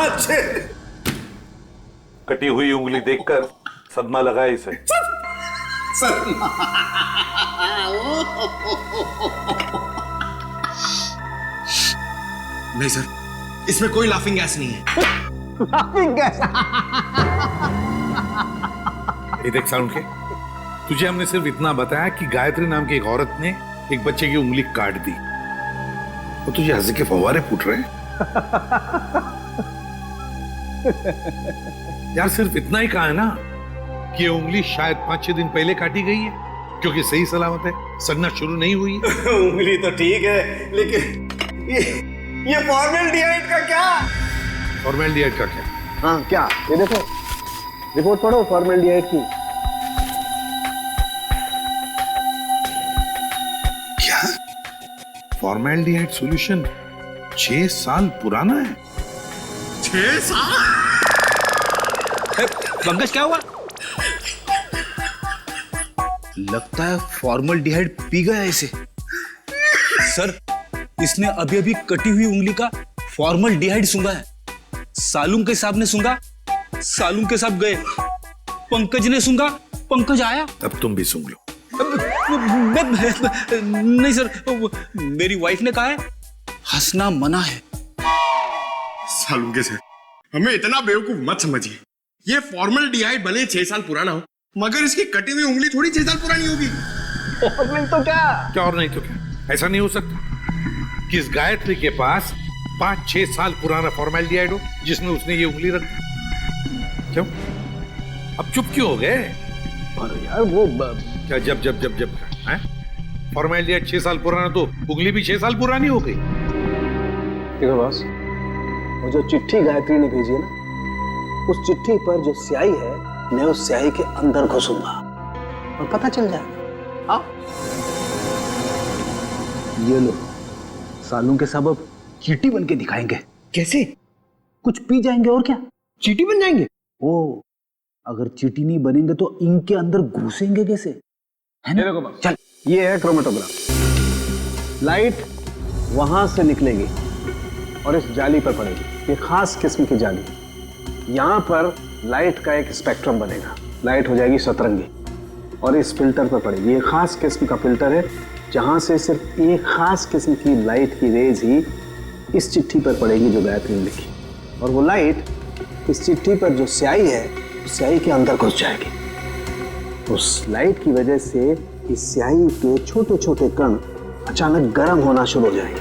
अच्छे। कटी हुई उंगली देखकर सदमा लगा इसे। सदमा। नहीं सर, इसमें कोई लाफिंग गैस नहीं है। Laughing gas? ये देख साउंड के, तुझे हमने सिर्फ इतना बताया कि गायत्री नाम की एक औरत ने एक बच्चे की उंगली काट दी, तो तुझे हंसी के फव्वारे फूट रहे हैं। यार सिर्फ इतना ही कहा है ना कि ये उंगली शायद 5-6 दिन पहले काटी गई है, क्योंकि सही सलामत है, सड़ना शुरू नहीं हुई है। उंगली तो ठीक है, लेकिन ये फॉर्मेल्डिहाइड का क्या? फॉर्मेल्डिहाइड का क्या? हाँ क्या? ये देखो, रिपोर्ट पढ़ो फॉर्मेल्डिहाइड की। क्या? फॉर्मेल्डिहाइड सॉल्यूशन 6 साल पुराना है? 6 साल? पंकज क्या हुआ? लगता है फॉर्मल्डिहाइड पी गया इसे। सर, इसने अभी अभी कटी हुई उंगली का फॉर्मल्डिहाइड सूंघा है। सालूम के साहब ने सूंघा, सालूम के साहब गए। पंकज ने सूंघा, पंकज आया। अब तुम भी सूंघ लो। नहीं सर, मेरी वाइफ ने कहा है हंसना मना है। सालूम के सर, हमें इतना बेवकूफ मत समझिए। ये फॉर्मल्डिहाइड भले 6 साल पुराना हो, मगर इसकी कटी हुई उंगली थोड़ी 6 साल पुरानी होगी। फॉर्मेल तो क्या और नहीं तो क्या? ऐसा नहीं हो सकता कि इस गायत्री के पास 5-6 साल पुराना फॉर्मेल्डिहाइड हो जिसमें उसने ये उंगली रख दी। क्यों? अब चुप क्यों हो गए? अरे यार वो क्या जब जब जब जब है? फॉर्मेल्डिहाइड 6 साल पुराना तो उंगली भी 6 साल पुरानी हो गई। देखो बॉस, वो जो चिट्ठी गायत्री ने भेजी है ना, उस चिट्ठी पर जो स्याही है, मैं उस स्याही के अंदर घुसूंगा और पता चल जाएगा। आओ ये लो, सालू के सब अब चींटी बन के दिखाएंगे। कैसे? कुछ पी जाएंगे और क्या, चींटी बन जाएंगे? ओ, अगर चींटी नहीं बनेंगे तो इनके अंदर घुसेंगे कैसे, है ना? चल, ये है क्रोमेटोग्राफ। लाइट वहां से निकलेगी और इस जाली पर पड़ेगी। ये खास किस्म की जाली। यहां पर लाइट का एक स्पेक्ट्रम बनेगा। लाइट हो जाएगी सतरंगी और इस फिल्टर पर पड़ेगी। ये खास किस्म का फिल्टर है, जहां से सिर्फ एक खास किस्म की लाइट की रेज ही इस चिट्ठी पर पड़ेगी जो गायत्री ने लिखी, और वो लाइट इस चिट्ठी पर जो स्याही है, उस स्याही के अंदर घुस जाएगी। उस लाइट की वजह से इस स्याही के छोटे छोटे कण अचानक गर्म होना शुरू हो जाएंगे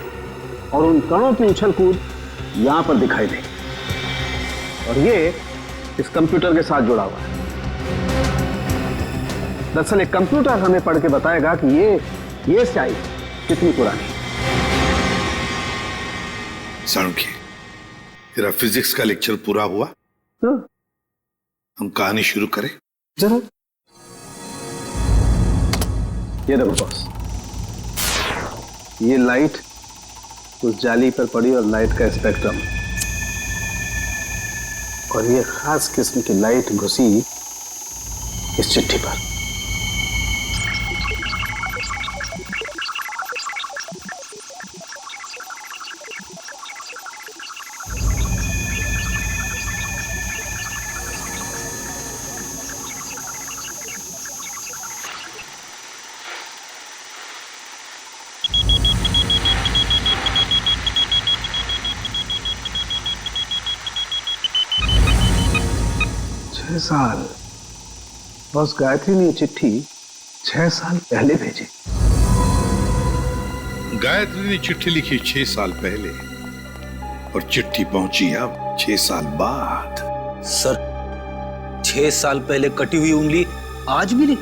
और उन कणों की उछल कूद यहां पर दिखाई देगी। और ये इस कंप्यूटर के साथ जुड़ा हुआ है। दरअसल एक कंप्यूटर हमें पढ़ के बताएगा कि ये स्याही कितनी पुरानी है। साणुखी, तेरा फिजिक्स का लेक्चर पूरा हुआ? हम कहानी शुरू करें? जरूर। ये देखो बॉस, ये लाइट उस जाली पर पड़ी और लाइट का स्पेक्ट्रम, और ये खास किस्म की लाइट घुसी इस चिट्ठी पर। साल बस गायत्री ने चिट्ठी 6 साल पहले भेजी। गायत्री ने चिट्ठी लिखी 6 साल पहले और चिट्ठी पहुंची अब 6 साल बाद। सर, 6 साल पहले कटी हुई उंगली आज मिली।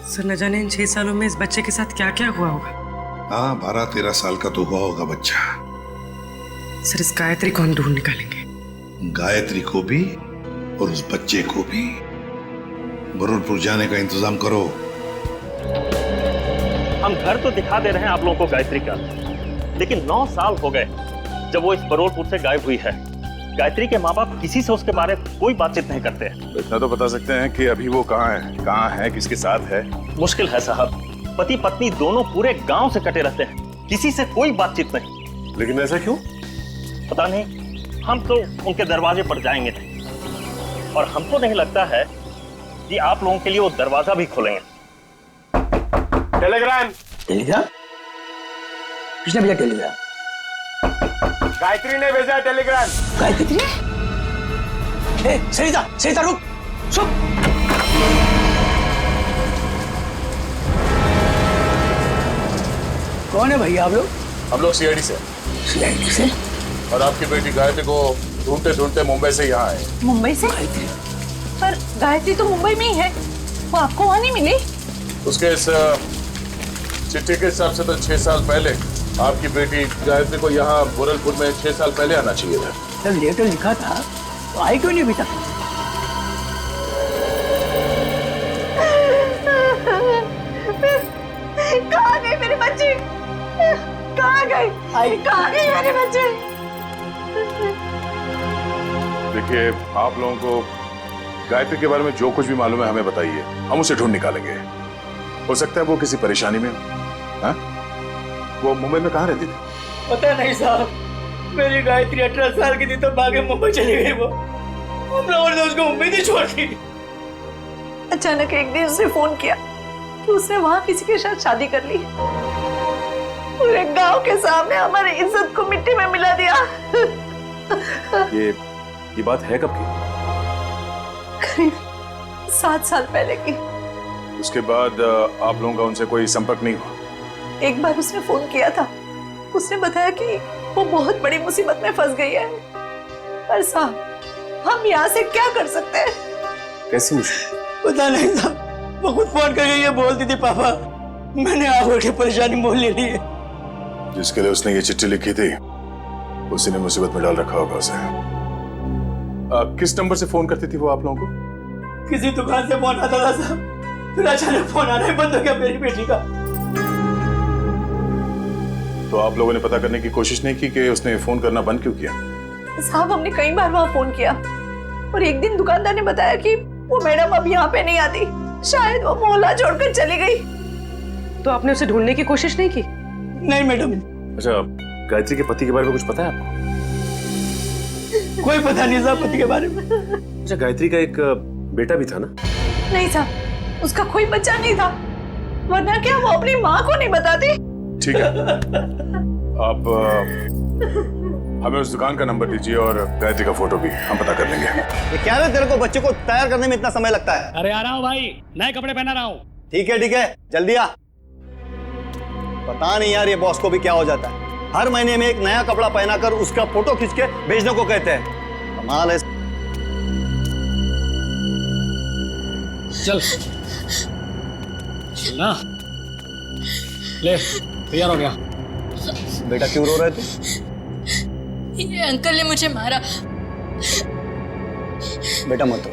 सर, न जाने इन 6 सालों में इस बच्चे के साथ क्या क्या हुआ होगा। हाँ, 12-13 साल का तो हुआ होगा बच्चा। सर, इस गायत्री को हम ढूंढ निकालेंगे। गायत्री को भी और उस बच्चे को भी। बरूरपुर जाने का इंतजाम करो। हम घर तो दिखा दे रहे हैं आप लोगों को गायत्री का, लेकिन 9 साल हो गए जब वो इस बरूरपुर से गायब हुई है। गायत्री के माँ बाप किसी से उसके बारे में कोई बातचीत नहीं करते हैं। तो इतना तो बता सकते हैं कि अभी वो कहाँ है, किसके साथ है? मुश्किल है साहब, पति पत्नी दोनों पूरे गांव से कटे रहते हैं, किसी से कोई बातचीत नहीं। लेकिन ऐसा क्यों? पता नहीं, हम तो उनके दरवाजे पर जाएंगे नहीं, और हमको नहीं लगता है कि आप लोगों के लिए वो दरवाजा भी खोलेंगे। टेलीग्राम। टेलीग्राम? किसने भेजा टेलीग्राम? गायत्री ने भेजा टेलीग्राम। गायत्री? सरिता, सरिता रुक, चुप। कौन है भैया आप लोग? हम लोग सीआईडी से। सीआईडी से? और आपकी बेटी गायत्री को ढूंढते ढूंढते मुंबई से यहाँ आए। मुंबई से? पर गायत्री तो मुंबई में ही है, वो आपको वहाँ नहीं मिली? उसके इस चिट्ठी के हिसाब से तो 6 साल पहले आपकी बेटी गायत्री को यहाँ गोरखपुर में 6 साल पहले आना चाहिए था। जब लेटर लिखा था तो आई क्यों नहीं अभी तक? कहाँ गई मेरी बच्ची? कहाँ गई? कहाँ गई मेरे बच्चे? देखिए, आप लोगों को गायत्री के बारे में जो कुछ भी मालूम है हमें बताइए, हम उसे ढूंढ निकालेंगे। हो सकता है वो किसी परेशानी में हो। हाँ? वो मुंबई में कहाँ रहती थी? पता नहीं साहब, मेरी गायत्री 18 साल की थी तो भागे मुंबई चली गई। वो हम लोगों ने उसको उम्मीद ही छोड़ दी। अचानक एक दिन उसने फोन किया कि उसने वहाँ किसी के साथ शादी कर ली। पूरे गांव के सामने हमारी इज्जत को मिट्टी में मिला दिया। ये बात है कब की? करीब 7 साल पहले की। उसके बाद आप लोगों का उनसे कोई संपर्क नहीं हुआ? एक बार उसने फोन किया था, उसने बताया कि वो बहुत बड़ी मुसीबत में फंस गई है। पर साहब, हम यहाँ से क्या कर सकते हैं? कैसी मुश्किल? पता नहीं साहब, वो खुद फोन करके ये बोलती थी, पापा मैंने आगे की परेशानी मोल ले ली है। जिसके लिए उसने ये चिट्ठी लिखी थी उसी ने मुसीबत में डाल रखा होगा उसे। किस नंबर से फोन करती थी वो आप लोगों को? किसी दुकान से फोन आता था साहब, फिर अचानक फोन आना ही बंद हो गया मेरी बेटी का। तो आप लोगों ने पता करने की कोशिश नहीं की कि उसने फोन करना बंद क्यों किया? साहब, हमने कई बार वहाँ फोन किया और एक दिन दुकानदार ने बताया कि वो मैडम अब यहाँ पे नहीं आती, शायद वो मोहल्ला छोड़कर चली गई। तो आपने उसे ढूंढने की कोशिश नहीं की? नहीं मैडम। अच्छा, गायत्री के पति के बारे में कुछ पता है आपको? कोई पता नहीं साहब पति के बारे में। अच्छा, गायत्री का एक बेटा भी था ना? नहीं साहब, उसका कोई बच्चा नहीं था, वरना क्या वो अपनी माँ को नहीं बताती? ठीक है, आप हमें उस दुकान का नंबर दीजिए और गायत्री का फोटो भी हम पता कर लेंगे। ये क्या है, तेरे को बच्चे को तैयार करने में इतना समय लगता है? अरे आ रहा हूँ भाई, नए कपड़े पहना रहा हूँ। ठीक है, जल्दी आ। पता नहीं यार ये बॉस को भी क्या हो जाता है, हर महीने में एक नया कपड़ा पहनाकर उसका फोटो खींच के भेजने को कहते हैं। कमाल है। चल ना, ले तैयार हो गया। बेटा क्यों रो रहे थे? ये अंकल ने मुझे मारा। बेटा मत रो,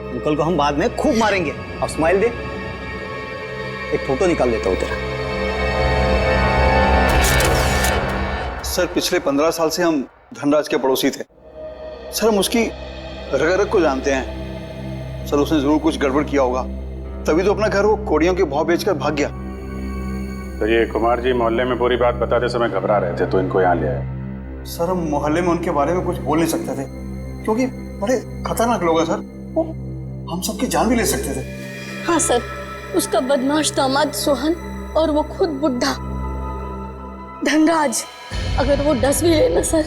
अंकल को हम बाद में खूब मारेंगे। अब स्माइल दे, एक फोटो निकाल लेता हूँ तेरा। सर, पिछले 15 साल से हम धनराज के पड़ोसी थे। सर, हम उसकी रग रग को जानते हैं। सर, उसने जरूर कुछ गड़बड़ किया होगा, तभी तो अपना घर वो कोड़ियों के भाव बेचकर भाग गया। तो ये कुमार जी मोहल्ले में पूरी बात बताते समय घबरा रहे थे तो इनको यहाँ ले आए। सर, हम मोहल्ले में उनके बारे में कुछ बोल नहीं सकते थे क्योंकि बड़े खतरनाक लोग हैं सर, वो हम सबकी जान भी ले सकते थे। हाँ सर, उसका बदमाश दामाद सोहन और वो खुद बुढ़ा धनराज, अगर वो डस भी ले ना सर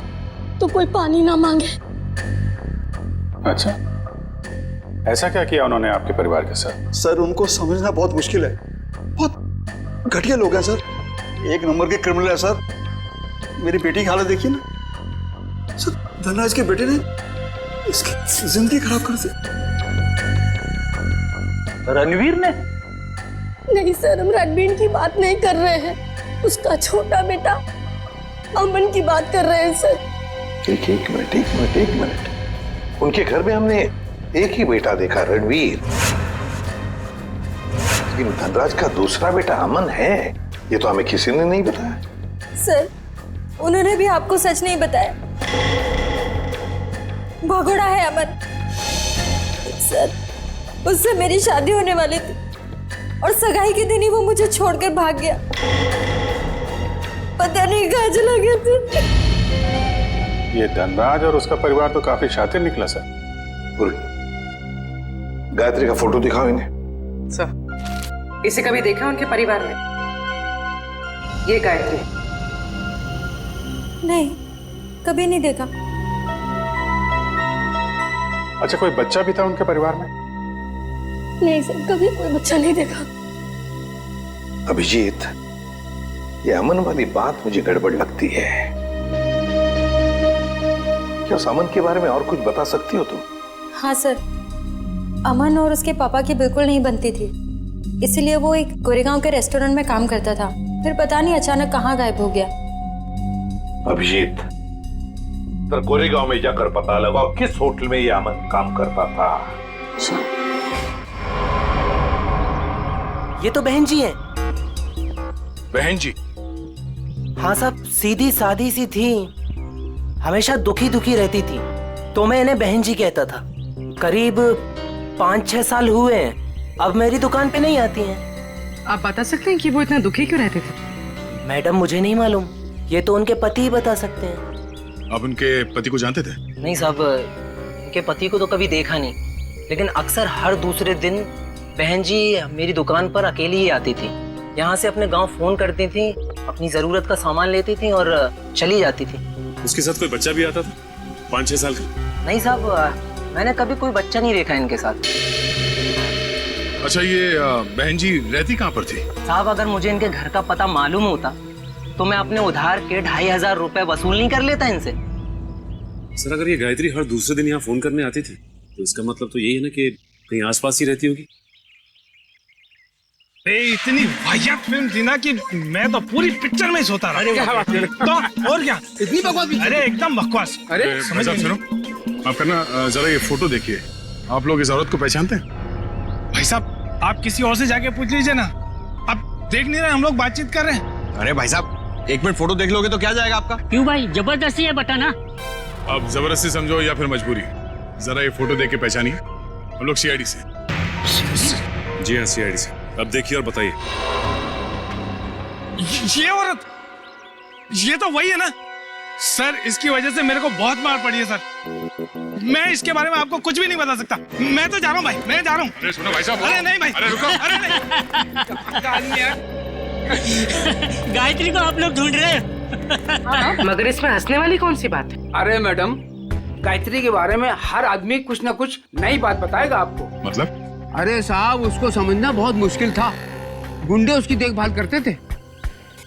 तो कोई पानी ना मांगे। अच्छा, ऐसा क्या किया उन्होंने आपके परिवार के साथ? सर, उनको समझना बहुत मुश्किल है, बहुत घटिया लोग हैं सर, एक नंबर के क्रिमिनल है सर। मेरी बेटी की हालत देखिए ना सर, धनराज के बेटे ने इसकी जिंदगी खराब कर दी। रणवीर ने? नहीं सर, हम रणवीर की बात नहीं कर रहे हैं, उसका छोटा बेटा अमन की बात कर रहे हैं सर। एक मिनट, उनके घर में हमने एक ही बेटा देखा, रणवीर, लेकिन धनराज का दूसरा बेटा अमन है, ये तो हमें किसी ने नहीं बताया। सर, उन्होंने भी आपको सच नहीं बताया, भगोड़ा है अमन। सर, उससे मेरी शादी होने वाली थी और सगाई के दिन ही वो मुझे छोड़कर भाग गया, पता नहीं कहाँ चला गया था। ये धनराज और उसका परिवार तो काफी शातिर निकला सर। गायत्री का फोटो दिखाओ इन्हें। सर, इसे कभी देखा उनके परिवार में? ये गायत्री? नहीं, कभी नहीं देखा। अच्छा, कोई बच्चा भी था उनके परिवार में? नहीं सर, कभी कोई बच्चा नहीं देखा। अभिजीत, ये अमन वाली बात मुझे गड़बड़ लगती है। क्या उस अमन के बारे में और कुछ बता सकती हो तुम? हाँ सर, अमन और उसके पापा की बिल्कुल नहीं बनती थी, इसीलिए वो एक गोरेगांव के रेस्टोरेंट में काम करता था, फिर पता नहीं अचानक कहाँ गायब हो गया। अभिजीत, तो गोरेगांव में जाकर पता लगाओ किस होटल में ये अमन काम करता था। ये तो बहन जी है। बहन जी? हाँ साहब, सीधी सादी सी थी, हमेशा दुखी दुखी रहती थी, तो मैं इन्हें बहन जी कहता था। करीब 5-6 साल हुए हैं, अब मेरी दुकान पे नहीं आती हैं। आप बता सकते हैं कि वो इतना दुखी क्यों रहते थे? मैडम, मुझे नहीं मालूम, ये तो उनके पति ही बता सकते हैं। आप उनके पति को जानते थे? नहीं साहब, उनके पति को तो कभी देखा नहीं, लेकिन अक्सर हर दूसरे दिन बहन जी मेरी दुकान पर अकेली ही आती थी। यहाँ से अपने गांव फोन करती थी, अपनी जरूरत का सामान लेती थी और चली जाती थी। उसके साथ कोई बच्चा भी आता था 5-6 साल का? नहीं साहब, मैंने कभी कोई बच्चा नहीं देखा इनके साथ। अच्छा, ये बहन जी रहती कहाँ पर थी? साहब, अगर मुझे इनके घर का पता मालूम होता तो मैं अपने उधार के 2500 रुपए वसूल नहीं कर लेता इनसे। सर, अगर ये गायत्री हर दूसरे दिन यहाँ फोन करने आती थी तो इसका मतलब तो यही है ना कि कहीं आसपास ही रहती होगी। इतनी वाहियात फिल्म थी ना कि मैं तो पूरी पिक्चर में ही सोता रहा। क्या बात है? तो और क्या, इतनी बकवास? अरे एकदम बकवास। अरे समझ सुनो, आप करना जरा ये फोटो देखिए, आप लोग इस औरत को पहचानते हैं? भाई साहब, आप किसी और से जाके पूछ लीजिए ना, आप देख नहीं रहे हम लोग बातचीत कर रहे हैं। अरे भाई साहब, 1 मिनट फोटो देख लोगे तो क्या जाएगा आपका? क्यों भाई, जबरदस्ती है बताना। अब जबरदस्ती समझो या फिर मजबूरी, जरा ये फोटो देख के पहचानिए। हम लोग सीआईडी से। जी हाँ, सीआईडी से। अब देखिए और बताइए। ये औरत, ये तो वही है ना सर, इसकी वजह से मेरे को बहुत मार पड़ी है सर। मैं इसके बारे में आपको कुछ भी नहीं बता सकता। मैं तो जा रहा हूँ भाई, मैं जा रहा हूँ। अरे सुनो भाई साहब। अरे नहीं भाई, अरे रुको। अरे नहीं। गायत्री को आप लोग ढूंढ रहे हैं। मगर इसमें हंसने वाली कौन सी बात है? अरे मैडम, गायत्री के बारे में हर आदमी कुछ न कुछ नई बात बताएगा आपको। मतलब? अरे साहब, उसको समझना बहुत मुश्किल था। गुंडे उसकी देखभाल करते थे,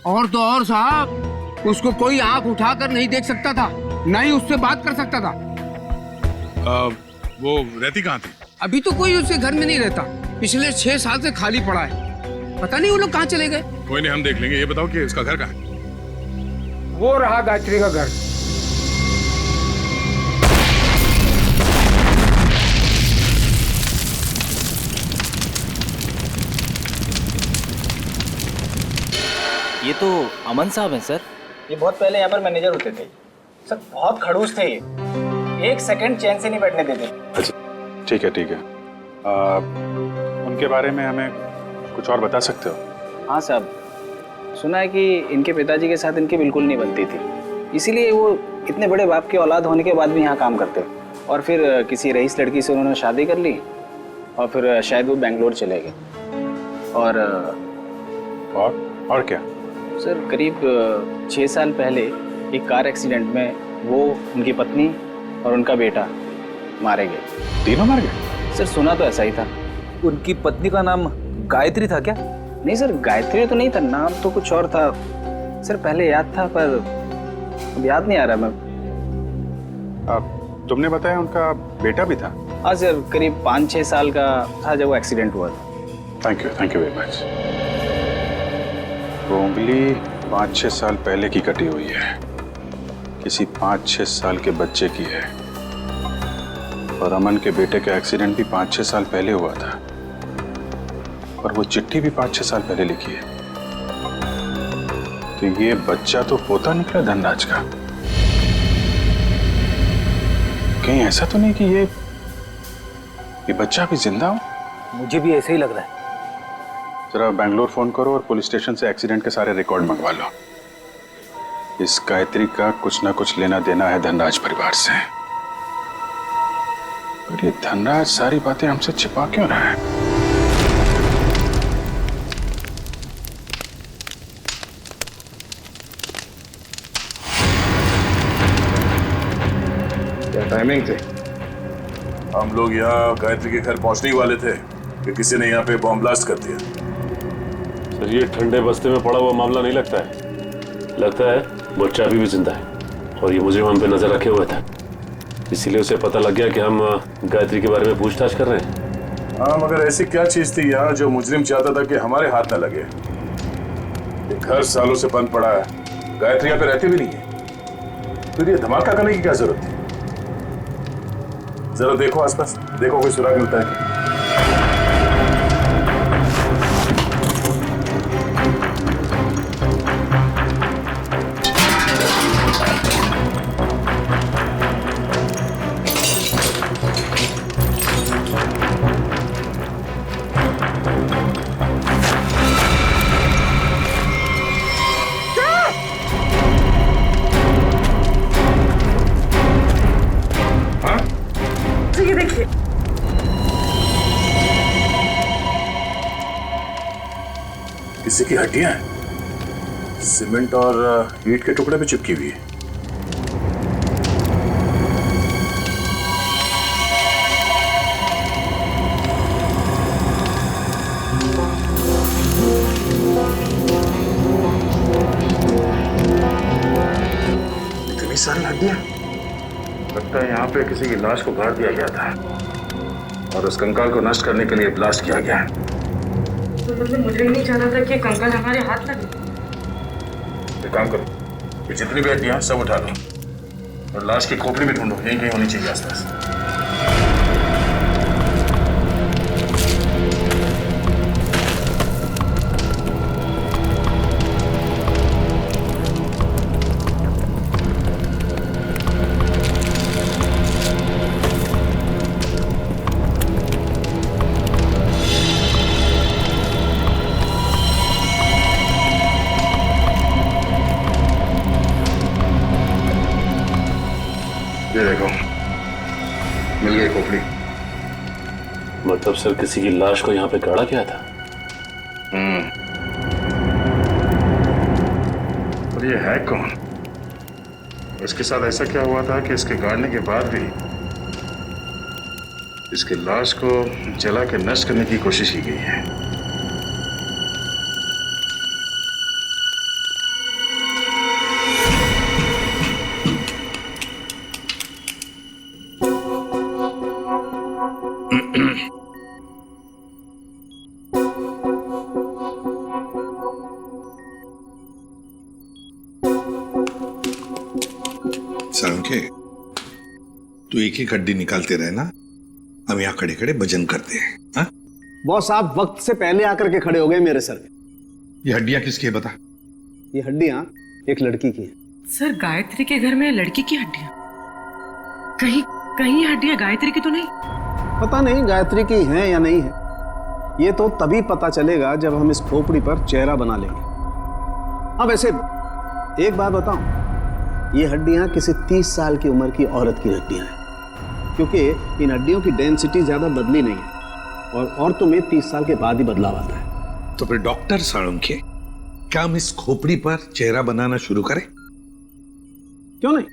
और तो और साहब, उसको कोई आंख उठाकर नहीं देख सकता था, न ही उससे बात कर सकता था। वो रहती कहाँ थी? अभी तो कोई उसके घर में नहीं रहता, पिछले 6 साल से खाली पड़ा है। पता नहीं वो लोग कहाँ चले गए। कोई नहीं, हम देख लेंगे। ये बताओ कि उसका घर कहाँ है? वो रहा गायत्री का घर। ये तो अमन साहब हैं सर। ये बहुत पहले यहाँ पर मैनेजर होते थे सर, बहुत खड़ूस थे ये, 1 सेकंड चैन से नहीं बैठने देते। अच्छा, ठीक है ठीक है। उनके बारे में हमें कुछ और बता सकते हो? हाँ साहब, सुना है कि इनके पिताजी के साथ इनकी बिल्कुल नहीं बनती थी, इसीलिए वो इतने बड़े बाप की औलाद होने के बाद भी यहाँ काम करते, और फिर किसी रईस लड़की से उन्होंने शादी कर ली, और फिर शायद वो बेंगलोर चले गए। और क्या सर, करीब 6 साल पहले एक कार एक्सीडेंट में वो, उनकी पत्नी और उनका बेटा मारे गए। तीनों मार गए? सर, सुना तो ऐसा ही था। उनकी पत्नी का नाम गायत्री था क्या? नहीं सर, गायत्री तो नहीं था, नाम तो कुछ और था सर। पहले याद था पर अब याद नहीं आ रहा। मैं तुमने बताया उनका बेटा भी था? हाँ सर, करीब 5-6 साल का था जब वो एक्सीडेंट हुआ था। Thank you very much. वो उंगली 5-6 साल पहले की कटी हुई है, किसी 5-6 साल के बच्चे की है, और अमन के बेटे का एक्सीडेंट भी 5-6 साल पहले हुआ था, और वो चिट्ठी भी 5-6 साल पहले लिखी है। तो ये बच्चा तो पोता निकला धनराज का। कहीं ऐसा तो नहीं कि ये बच्चा भी जिंदा हो? मुझे भी ऐसे ही लग रहा है। जरा बैंगलोर फोन करो और पुलिस स्टेशन से एक्सीडेंट के सारे रिकॉर्ड मंगवा लो। इस गायत्री का कुछ ना कुछ लेना देना है धनराज परिवार से। पर ये धनराज सारी बातें हमसे छिपा क्यों रहा है? क्या टाइमिंग थे? हम लोग यहाँ गायत्री के घर पहुंचने ही वाले थे कि किसी ने यहाँ पे बॉम्ब ब्लास्ट कर दिया। सर ये ठंडे बस्ते में पड़ा हुआ मामला नहीं लगता है। लगता है बच्चा अभी भी जिंदा है और ये मुझे हम पे नजर रखे हुए था, इसीलिए उसे पता लग गया कि हम गायत्री के बारे में पूछताछ कर रहे हैं। हाँ, मगर ऐसी क्या चीज थी यहाँ जो मुजरिम चाहता था कि हमारे हाथ न लगे? ये घर सालों से बंद पड़ा है, गायत्री यहाँ पे रहती भी नहीं है, फिर ये धमाका करने की क्या जरूरत थी? जरा देखो आसपास, देखो कोई सुराग मिलता है। किसी की हड्डियां हैं, सीमेंट और ईंट के टुकड़े पे चिपकी हुई है। इतनी सारी हड्डियां, लगता है यहाँ पे किसी की लाश को गाड़ दिया गया था और उस कंकाल को नष्ट करने के लिए ब्लास्ट किया गया। तो मतलब मुझे नहीं चाहता था कि कंकाल हमारे हाथ लगे। एक काम करो, ये जितनी भी हड्डियां सब उठा लो और लाश की खोपड़ी भी ढूंढो, यहीं कहीं होनी चाहिए आसपास। ये देखो, मिल गई खोपड़ी। मतलब सर किसी की लाश को यहाँ पे गाड़ा गया था? और ये है कौन? इसके साथ ऐसा क्या हुआ था कि इसके गाड़ने के बाद भी इसकी लाश को जला के नष्ट करने की कोशिश की गई है? सालुंखे, तू एक एक हड्डी निकालते रहे ना, हम यहाँ खड़े खड़े भजन करते हैं। हाँ? बॉस आप वक्त से पहले आकर के खड़े हो गए मेरे सर। ये हड्डियां किसकी है बता? ये हड्डियां एक लड़की की है। सर गायत्री के घर में लड़की की हड्डियां? कहीं कहीं हड्डियां गायत्री की तो नहीं? पता नहीं गायत्री की हैं या नहीं है, ये तो तभी पता चलेगा जब हम इस खोपड़ी पर चेहरा बना लेंगे। हाँ वैसे एक बात बताऊं, ये हड्डियां किसी 30 साल की उम्र की औरत की हड्डियां हैं, क्योंकि इन हड्डियों की डेंसिटी ज्यादा बदली नहीं है और औरतों में 30 साल के बाद ही बदलाव आता है। तो फिर डॉक्टर सालुंखे, क्या हम इस खोपड़ी पर चेहरा बनाना शुरू करें? क्यों नहीं?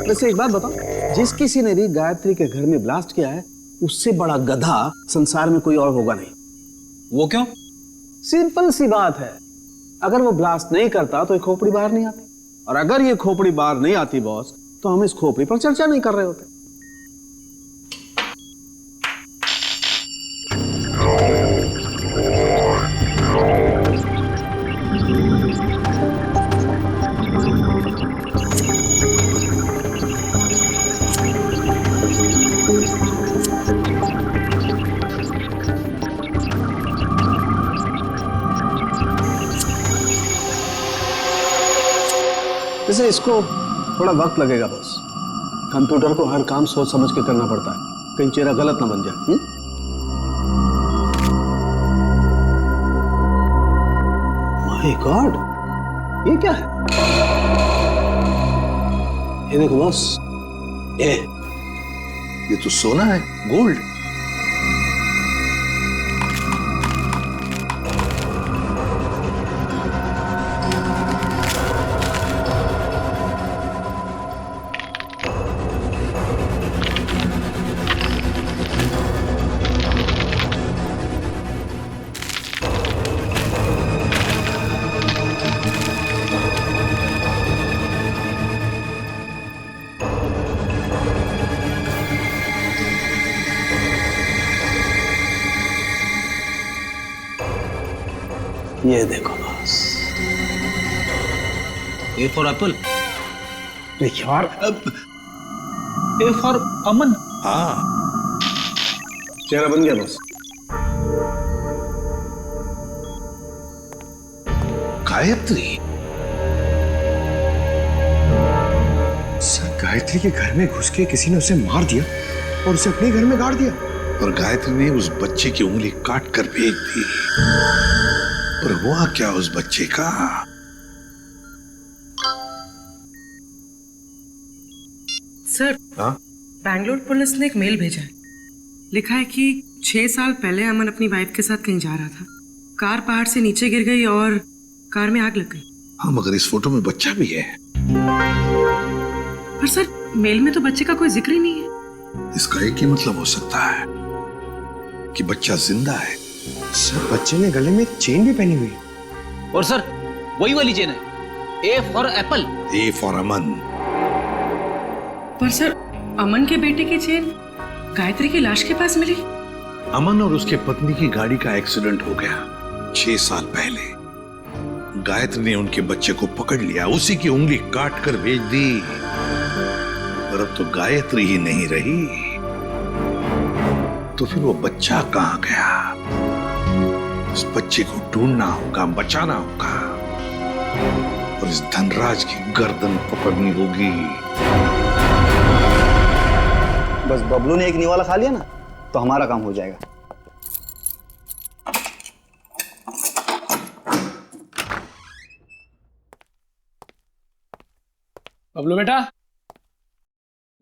वैसे एक बात बताओ, जिस किसी ने भी गायत्री के घर में ब्लास्ट किया है उससे बड़ा गधा संसार में कोई और होगा नहीं। वो क्यों? सिंपल सी बात है, अगर वो ब्लास्ट नहीं करता तो ये खोपड़ी बाहर नहीं आती, और अगर ये खोपड़ी बाहर नहीं आती बॉस, तो हम इस खोपड़ी पर चर्चा नहीं कर रहे होते। जैसे इसको थोड़ा वक्त लगेगा बॉस, कंप्यूटर को हर काम सोच समझ के करना पड़ता है। कहीं चेहरा गलत ना बन जाए। माय गॉड, ये क्या है? ये देखो बॉस, ये तो सोना है, गोल्ड। ये देखो बॉस, ए फॉर एप्पल, यार ए फॉर अमन। हाँ, चेहरा बन गया बॉस। गायत्री। सर, गायत्री के घर में घुस के किसी ने उसे मार दिया और उसे अपने घर में गाड़ दिया। और गायत्री ने उस बच्चे की उंगली काट कर भेज दी। और हुआ क्या उस बच्चे का? सर, बैंगलोर पुलिस ने एक मेल भेजा है। लिखा है कि 6 साल पहले अमन अपनी वाइफ के साथ कहीं जा रहा था। कार पहाड़ से नीचे गिर गई और कार में आग लग गई। हाँ, मगर इस फोटो में बच्चा भी है। पर सर, मेल में तो बच्चे का कोई जिक्र ही नहीं है। इसका एक ही मतलब हो सकता है कि बच्चा जिंदा है। सर, बच्चे ने गले में एक चेन भी पहनी हुई है। और सर, वही वाली चेन है, A for apple. A for Aman. पर सर, अमन के बेटे की चेन गायत्री की लाश के पास मिली। अमन और उसके पत्नी की गाड़ी का एक्सीडेंट हो गया 6 साल पहले। गायत्री ने उनके बच्चे को पकड़ लिया, उसी की उंगली काट कर भेज दी। और अब तो गायत्री ही नहीं रही, तो फिर वो बच्चा कहां गया? उस बच्चे को ढूंढना होगा, बचाना होगा और इस धनराज की गर्दन पकड़नी होगी। बस बबलू ने एक निवाला खा लिया ना, तो हमारा काम हो जाएगा। बबलू बेटा,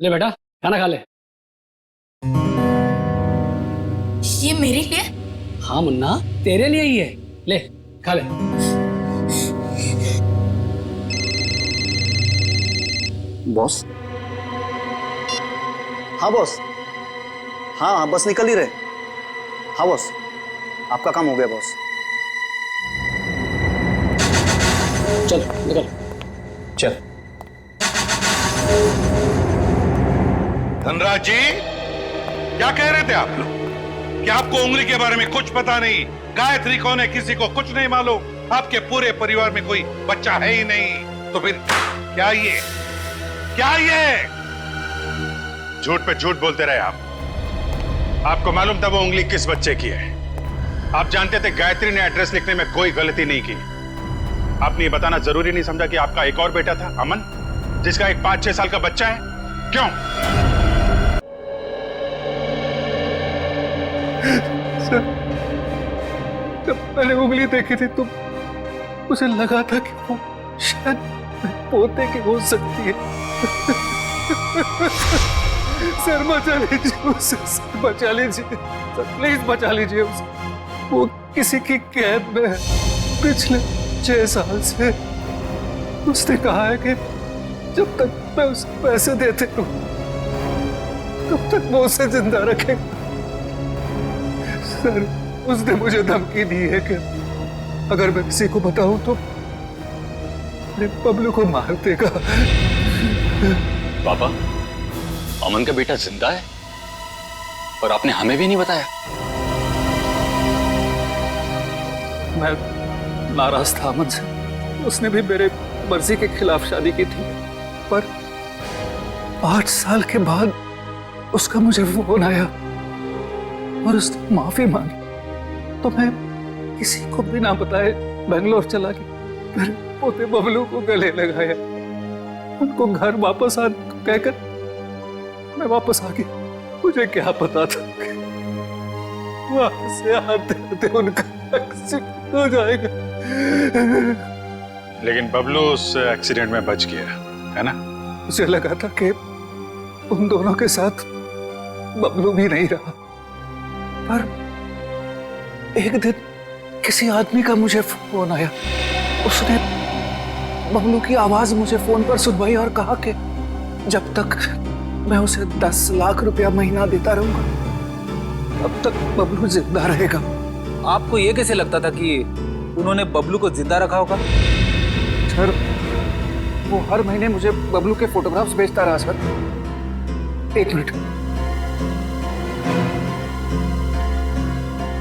ले बेटा खाना खा ले। ये मेरे लिए? हाँ मुन्ना, तेरे लिए ही है, ले खा ले। बॉस? हाँ बॉस, हाँ बस निकल ही रहे। हाँ बॉस, आपका काम हो गया बॉस। चल निकल। चल। धनराज जी, क्या कह रहे थे आप लोग? कि आपको उंगली के बारे में कुछ पता नहीं, गायत्री कौन है किसी को कुछ नहीं मालूम, आपके पूरे परिवार में कोई बच्चा है ही नहीं, तो फिर क्या ये झूठ पे झूठ बोलते रहे आप। आपको मालूम था वो उंगली किस बच्चे की है। आप जानते थे गायत्री ने एड्रेस लिखने में कोई गलती नहीं की। आपने ये बताना जरूरी नहीं समझा कि आपका एक और बेटा था अमन, जिसका एक 5-6 साल का बच्चा है? क्यों? सर, जब मैंने उंगली देखी थी तो मुझे लगा था कि वो शायद पोते की हो सकती है। सर बचा लीजिए उसे, सर बचा लीजिए, सर प्लीज बचा लीजिए उसे। वो किसी की कैद में है पिछले 6 साल से। उसने कहा है कि जब तक मैं उसे पैसे देते रहूं तब तक वो उसे जिंदा रखेगा। सर, उसने मुझे धमकी दी है कि अगर मैं किसी को बताऊं तो मेरे बबलू को मार देगा। पापा, अमन का बेटा जिंदा है और आपने हमें भी नहीं बताया। मैं नाराज था अमन से। उसने भी मेरे मर्जी के खिलाफ शादी की थी, पर 5 साल के बाद उसका मुझे फोन आया और उसने माफी मांगी, तो मैं किसी को बिना बताए बेंगलोर चला गया। मेरे पोते बबलू को गले लगाया, उनको घर वापस आने को कहकर मैं वापस आ गया। मुझे क्या पता था कि वहां से आते आते उनका एक्सीडेंट हो जाएगा। लेकिन बबलू उस एक्सीडेंट में बच गया, है ना? मुझे लगा था कि उन दोनों के साथ बबलू भी नहीं रहा, पर एक दिन किसी आदमी का मुझे फोन आया। उसने बबलू की आवाज मुझे फोन पर सुनवाई और कहा कि जब तक मैं उसे 10 लाख रुपया महीना देता रहूंगा तब तक बबलू जिंदा रहेगा। आपको ये कैसे लगता था कि उन्होंने बबलू को जिंदा रखा होगा? सर, वो हर महीने मुझे बबलू के फोटोग्राफ्स भेजता रहा सर। एक मिनट,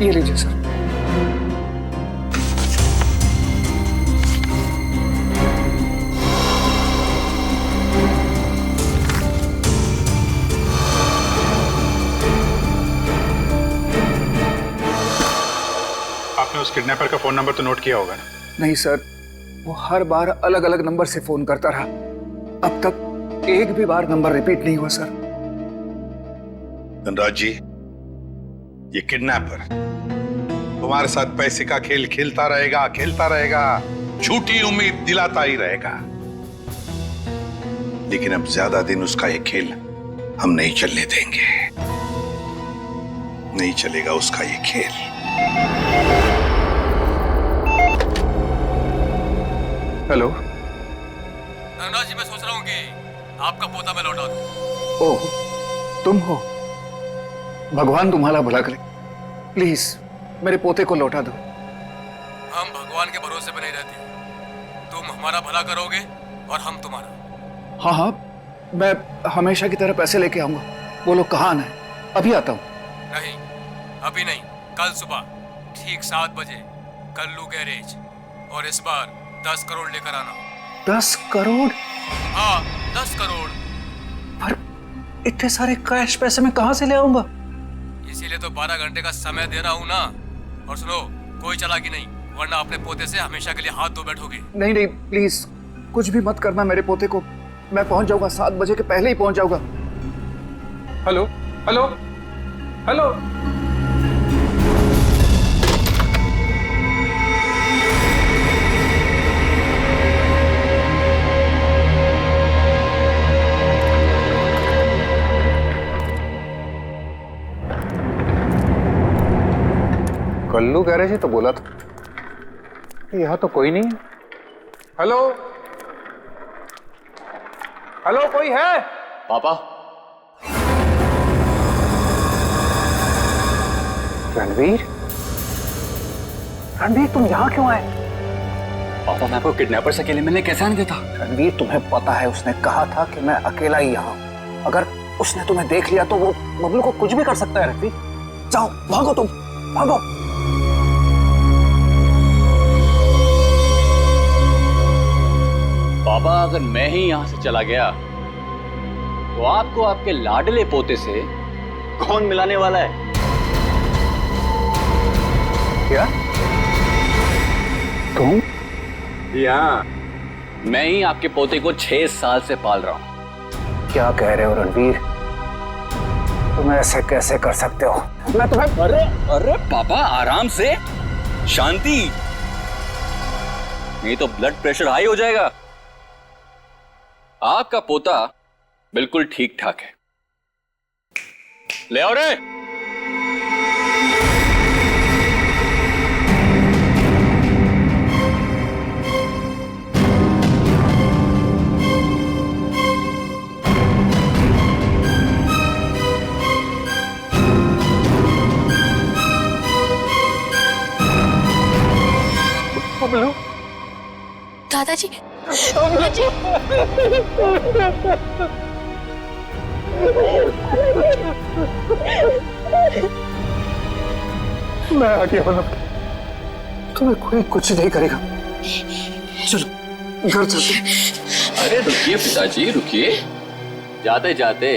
ये लीजिए सर। आपने उस किडनैपर का फोन नंबर तो नोट किया होगा ना? नहीं सर, वो हर बार अलग अलग नंबर से फोन करता रहा। अब तक एक भी बार नंबर रिपीट नहीं हुआ सर। धनराज जी, ये किडनैपर तुम्हारे साथ पैसे का खेल खेलता रहेगा, झूठी उम्मीद दिलाता ही रहेगा। लेकिन अब ज्यादा दिन उसका ये खेल हम नहीं चलने देंगे। नहीं चलेगा उसका ये खेल। हेलो धनराज जी, मैं सोच रहा हूँ कि आपका पोता मैं लौटा दूं। ओह, तुम हो? भगवान तुम्हारा भला करे। प्लीज मेरे पोते को लौटा दो। हम भगवान के भरोसे पे नहीं रहते। तुम हमारा भला करोगे और हम तुम्हारा। हाँ हाँ, मैं हमेशा की तरह पैसे लेके आऊंगा। बोलो कहाँ आना है? अभी आता हूँ। नहीं, अभी नहीं, कल सुबह ठीक 7 बजे कल्लू गैरेज, और इस बार 10 करोड़ लेकर आना। 10 करोड़? हाँ, 10 करोड़। पर इतने सारे कैश पैसे मैं कहाँ से ले आऊंगा? इसीलिए तो 12 घंटे का समय दे रहा हूँ ना। और सुनो, कोई चालाकी नहीं, वरना अपने पोते से हमेशा के लिए हाथ धो बैठोगे। नहीं नहीं, प्लीज कुछ भी मत करना मेरे पोते को। मैं पहुंच जाऊंगा, 7 बजे के पहले ही पहुंच जाऊंगा। Hello hello hello. Kallu garage ही तो बोला था। यहाँ तो कोई नहीं है। हेलो हेलो, कोई है? पापा। रणवीर, रणवीर तुम यहाँ क्यों आए? पापा, मैं आपको किडनैपर से अकेले मिलने कैसे आने देता? रणवीर, तुम्हें पता है उसने कहा था कि मैं अकेला ही यहाँ हूँ। अगर उसने तुम्हें देख लिया तो वो बबलू को कुछ भी कर सकता है। रणवीर जाओ, भागो, तुम भागो। पापा, अगर मैं ही यहां से चला गया तो आपको आपके लाडले पोते से कौन मिलाने वाला है? क्या? तुम? यहाँ मैं ही आपके पोते को 6 साल से पाल रहा हूं। क्या कह रहे हो रणवीर? तुम ऐसे कैसे कर सकते हो? मैं तुम्हें... अरे अरे पापा, आराम से, शांति, नहीं तो ब्लड प्रेशर हाई हो जाएगा। आपका पोता बिल्कुल ठीक ठाक है। ले आओ रे। बबलू, दादाजी, मैं आ गया मतलब, तुम्हें कोई कुछ नहीं करेगा। चलो घर चलते। अरे रुकिए पिताजी, रुकिए। जाते जाते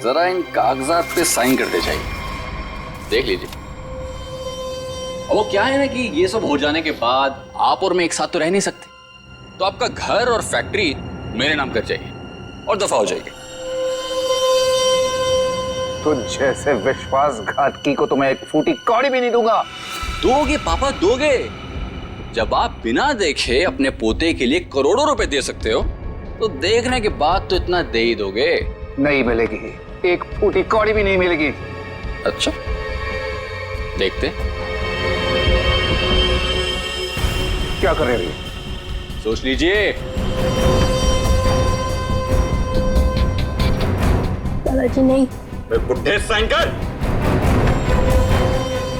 जरा इन कागजात पे साइन करते जाइए, देख लीजिए। वो क्या है ना कि ये सब हो जाने के बाद आप और मैं एक साथ तो रह नहीं सकते, तो आपका घर और फैक्ट्री मेरे नाम कर जाइए और दफा हो जाइए। तुझ जैसे विश्वासघातकी को तो मैं एक फूटी कौड़ी भी नहीं दूंगा। दोगे पापा, दोगे। जब आप बिना देखे अपने पोते के लिए करोड़ों रुपए दे सकते हो, तो देखने के बाद तो इतना दे ही दोगे। नहीं मिलेगी, एक फूटी कौड़ी भी नहीं मिलेगी। अच्छा, देखते क्या कर रहे हो? सोच लीजिए। दादाजी नहीं। बुढ़े साइन कर,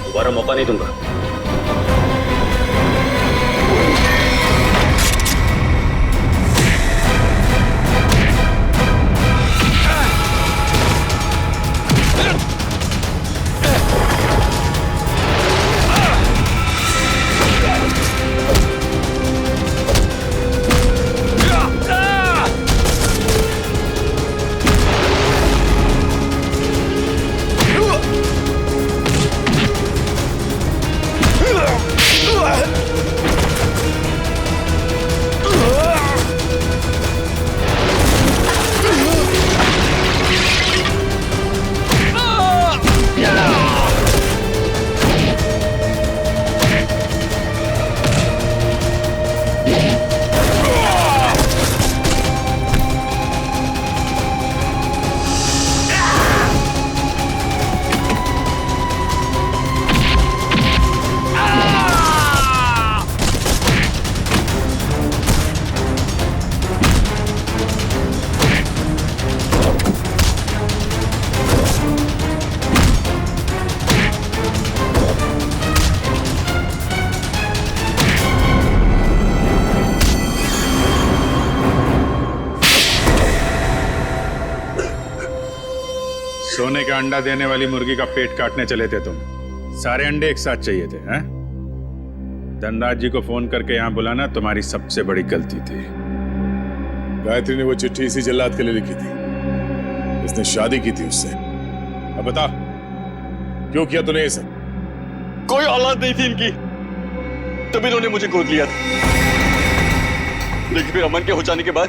दोबारा मौका नहीं दूंगा। सोने का अंडा देने वाली मुर्गी का पेट काटने चले थे तुम। सारे अंडे एक साथ चाहिए थे, हैं? धनराज जी को फोन करके यहाँ बुलाना तुम्हारी सबसे बड़ी गलती थी। गायत्री ने वो चिट्ठी इसी जल्लाद के लिए लिखी थी। इसने शादी की थी उससे। अब बता, क्यों किया तूने ये सब? कोई औलाद नहीं थी इनकी, तभी इन्होंने मुझे गोद लिया था। लेकिन फिर अमन के हो जाने के बाद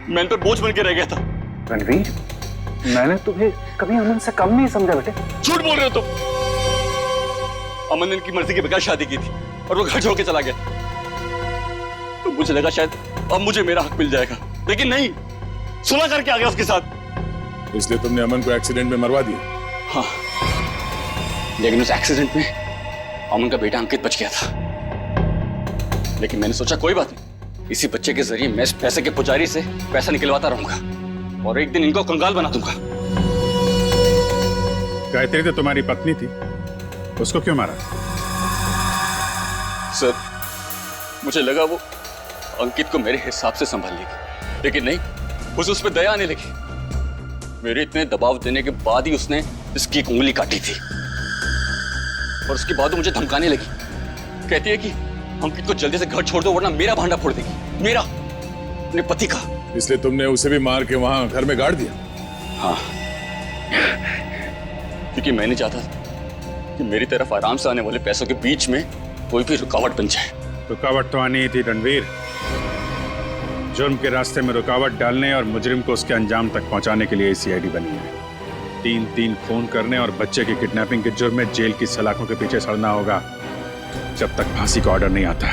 मैं इन पर बोझ बन के रह गया था। रणवीर, मैंने तुम्हें कभी अमन से कम नहीं समझा बेटे। झूठ बोल रहे हो तुम। अमन ने इनकी मर्जी के बगैर शादी की थी और वो घर छोड़ के चला गया। तो मुझे लगा शायद अब मुझे मेरा हक मिल जाएगा, लेकिन नहीं, सुलह करके आ गया उसके साथ। इसलिए तुमने अमन को एक्सीडेंट में मरवा दिया? हाँ, लेकिन उस एक्सीडेंट में अमन का बेटा अंकित बच गया था। लेकिन मैंने सोचा कोई बात नहीं, इसी बच्चे के जरिए मैं इस पैसे के पुजारी से पैसा निकलवाता रहूंगा और एक दिन इनको कंगाल बना दूंगा। गायत्री तो तुम्हारी पत्नी थी, उसको क्यों मारा? सर, मुझे लगा वो अंकित को मेरे हिसाब से संभाल लेगी, लेकिन नहीं, उसे उस पर दया आने लगी। मेरे इतने दबाव देने के बाद ही उसने इसकी एक उंगली काटी थी और उसके बाद वो मुझे धमकाने लगी। कहती है कि अंकित को जल्दी से घर छोड़ दो वरना मेरा भांडा फोड़ देगी, मेरा, अपने पति का। इसलिए तुमने उसे भी मार के वहां घर में गाड़ दिया? हाँ, क्योंकि मैं नहीं चाहता कि मेरी तरफ आराम से आने वाले पैसों के बीच में कोई भी रुकावट बन जाए। रुकावट तो आनी ही थी रणवीर। जुर्म के रास्ते में रुकावट डालने और मुजरिम को उसके अंजाम तक पहुंचाने के लिए सीआईडी बनी है। 3-3 खून करने और बच्चे की किडनैपिंग के जुर्म में जेल की सलाखों के पीछे सड़ना होगा जब तक फांसी का ऑर्डर नहीं आता।